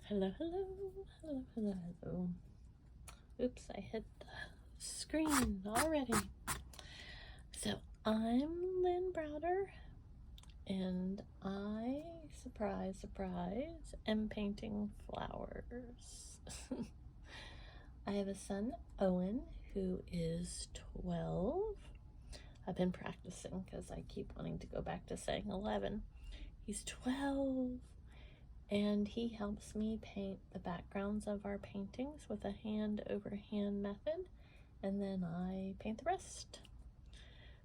Hello, hello, hello, hello, hello. Oops, I hit the screen already. So, I'm Lynn Browder, and I, surprise, surprise, am painting flowers. I have a son, Owen, who is 12. I've been practicing because I keep wanting to go back to saying 11. He's 12. And he helps me paint the backgrounds of our paintings with a hand-over-hand method, and then I paint the rest.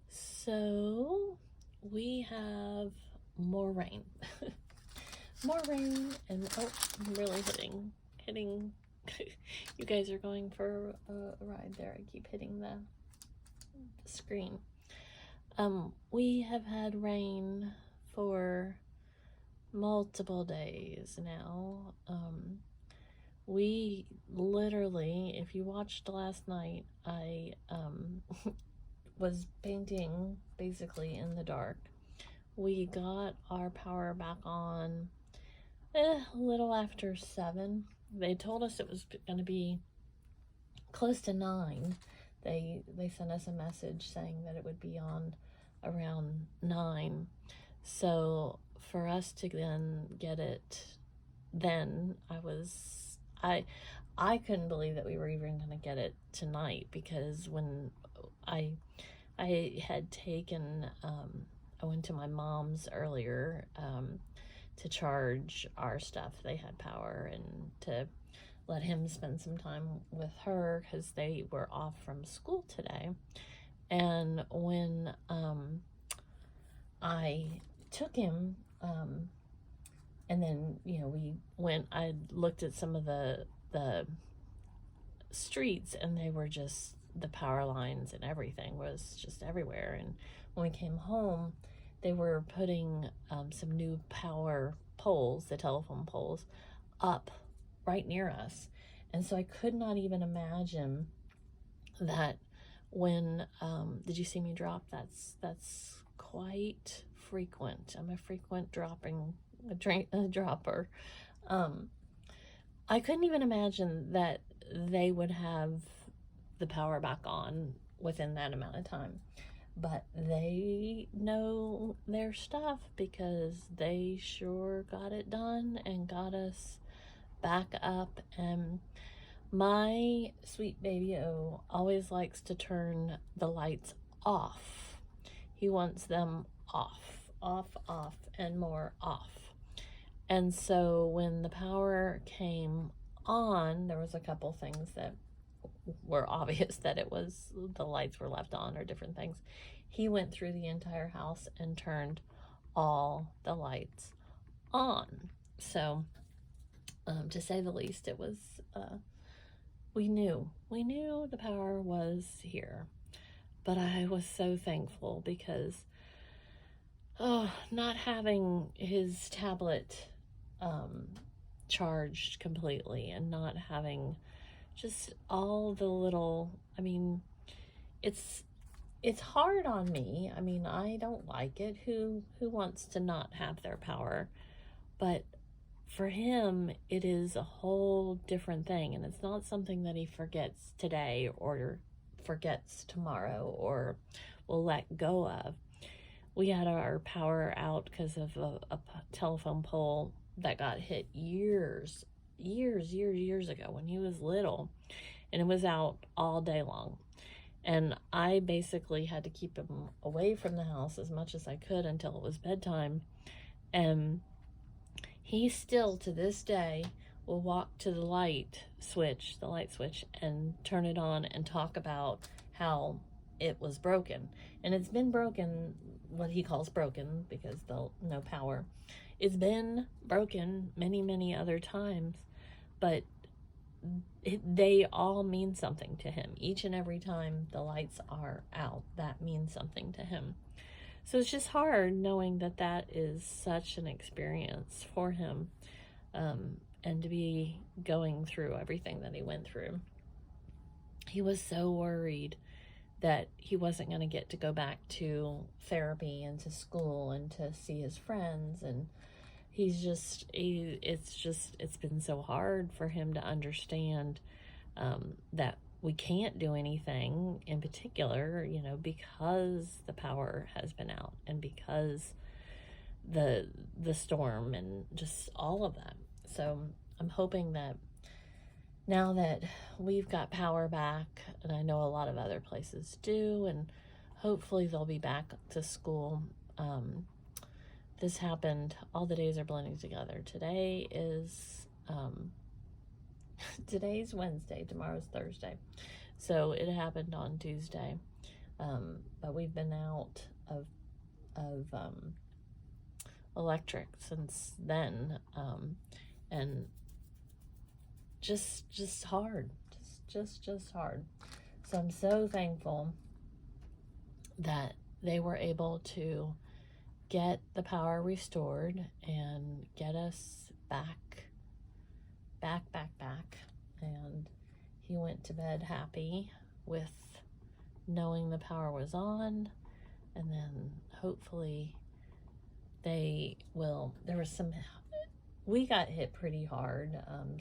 So we have more rain. More rain, and oh, I'm really hitting. You guys are going for a ride there. I keep hitting the screen. We have had rain for multiple days now. We literally, if you watched last night, I was painting basically in the dark. We got our power back on a little after 7. They told us it was going to be close to 9. They sent us a message saying that it would be on around 9. So for us to then get it, then I couldn't believe that we were even going to get it tonight, because when I had taken I went to my mom's earlier to charge our stuff. They had power, and to let him spend some time with her because they were off from school today. And when I took him, and then, we went, I looked at some of the streets, and they were just, the power lines and everything was just everywhere. And when we came home, they were putting some new power poles, the telephone poles, up right near us. And so I could not even imagine that when, did you see me drop? That's quite frequent. I'm a frequent dropper. I couldn't even imagine that they would have the power back on within that amount of time. But they know their stuff, because they sure got it done and got us back up. And my sweet baby O always likes to turn the lights off. He wants them off, and more off. And so when the power came on, there was a couple things that were obvious that it was, the lights were left on or different things. He went through the entire house and turned all the lights on. So to say the least, it was, we knew the power was here. But I was so thankful, because not having his tablet charged completely, and not having just all the little, I mean, it's hard on me. I mean, I don't like it. Who wants to not have their power? But for him, it is a whole different thing, and it's not something that he forgets today or forgets tomorrow or will let go of. We had our power out because of a telephone pole that got hit years ago when he was little, and it was out all day long. And I basically had to keep him away from the house as much as I could until it was bedtime. And he still, to this day, will walk to the light switch, and turn it on and talk about how it was broken. And it's been broken, what he calls broken, because no power. It's been broken many other times, but they all mean something to him. Each and every time the lights are out, that means something to him. So it's just hard knowing that that is such an experience for him, and to be going through everything that he went through. He was so worried that he wasn't going to get to go back to therapy and to school and to see his friends. And it's been so hard for him to understand that we can't do anything in particular, because the power has been out and because the storm and just all of that. So I'm hoping that now that we've got power back, and I know a lot of other places do, and hopefully they'll be back to school. This happened, all the days are blending together. Today is today's Wednesday, tomorrow's Thursday, so it happened on Tuesday. But we've been out of electric since then, and just hard, just hard. So I'm so thankful that they were able to get the power restored and get us back. And he went to bed happy with knowing the power was on, and then hopefully they will. We got hit pretty hard.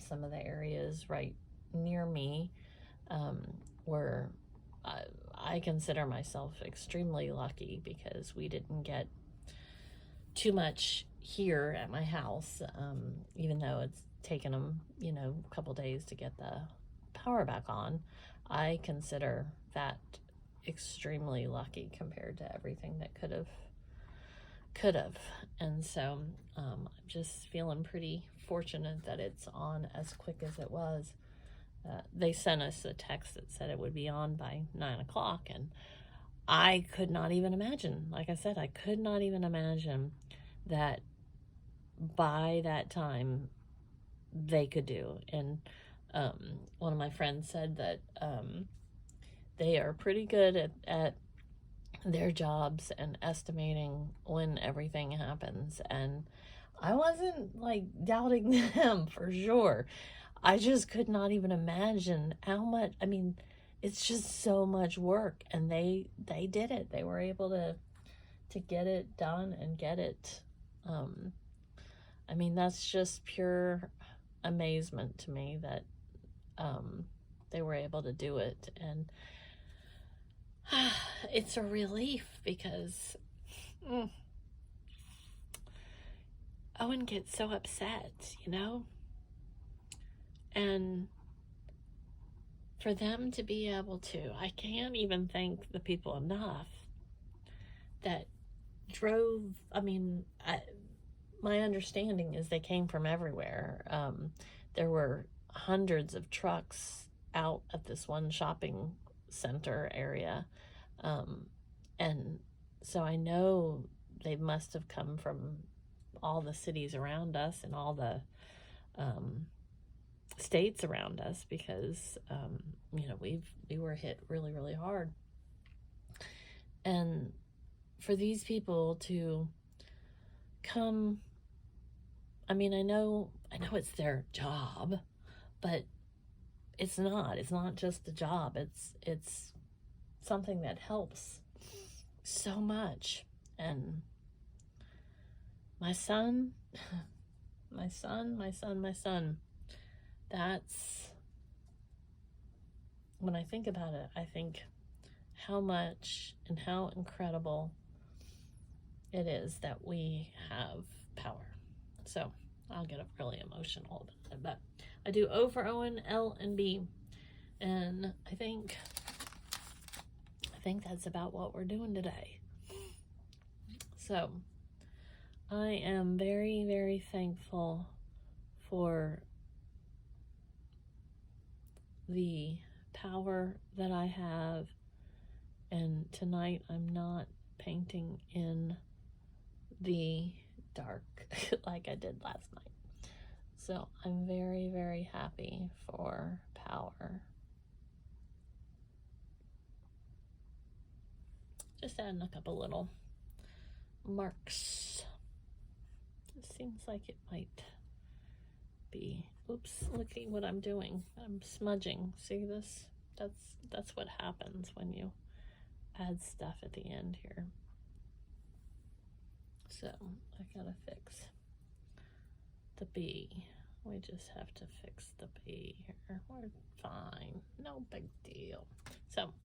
Some of the areas right near me were, I consider myself extremely lucky because we didn't get too much here at my house, even though it's taken them, a couple days to get the power back on. I consider that extremely lucky compared to everything that could have. And so I'm just feeling pretty fortunate that it's on as quick as it was. They sent us a text that said it would be on by 9 o'clock, and I could not even imagine, like I said, I could not even imagine that by that time they could do. And one of my friends said that they are pretty good at their jobs and estimating when everything happens, and I wasn't like doubting them for sure. I just could not even imagine how much. I mean, it's just so much work, and they did it. They were able to get it done and get it. I mean, that's just pure amazement to me that they were able to do it. And it's a relief because Owen gets so upset, and for them to be able to, I can't even thank the people enough that drove. I mean, my understanding is they came from everywhere. There were hundreds of trucks out at this one shopping center area, and so I know they must have come from all the cities around us and all the states around us, because we were hit really, really hard. And for these people to come, I mean, I know it's their job, but it's not just a job. It's something that helps so much. And my son, that's, when I think about it, I think how much and how incredible it is that we have power. So I'll get really emotional about it, but I do O for Owen, L and B, and I think that's about what we're doing today. So I am very, very thankful for the power that I have, and tonight I'm not painting in the dark like I did last night. So I'm very, very happy for power. Just adding a couple little marks. It seems like it might be, oops, looking what I'm doing. I'm smudging. See this? That's what happens when you add stuff at the end here. So I gotta fix the B. We just have to fix the B here. We're fine. No big deal. So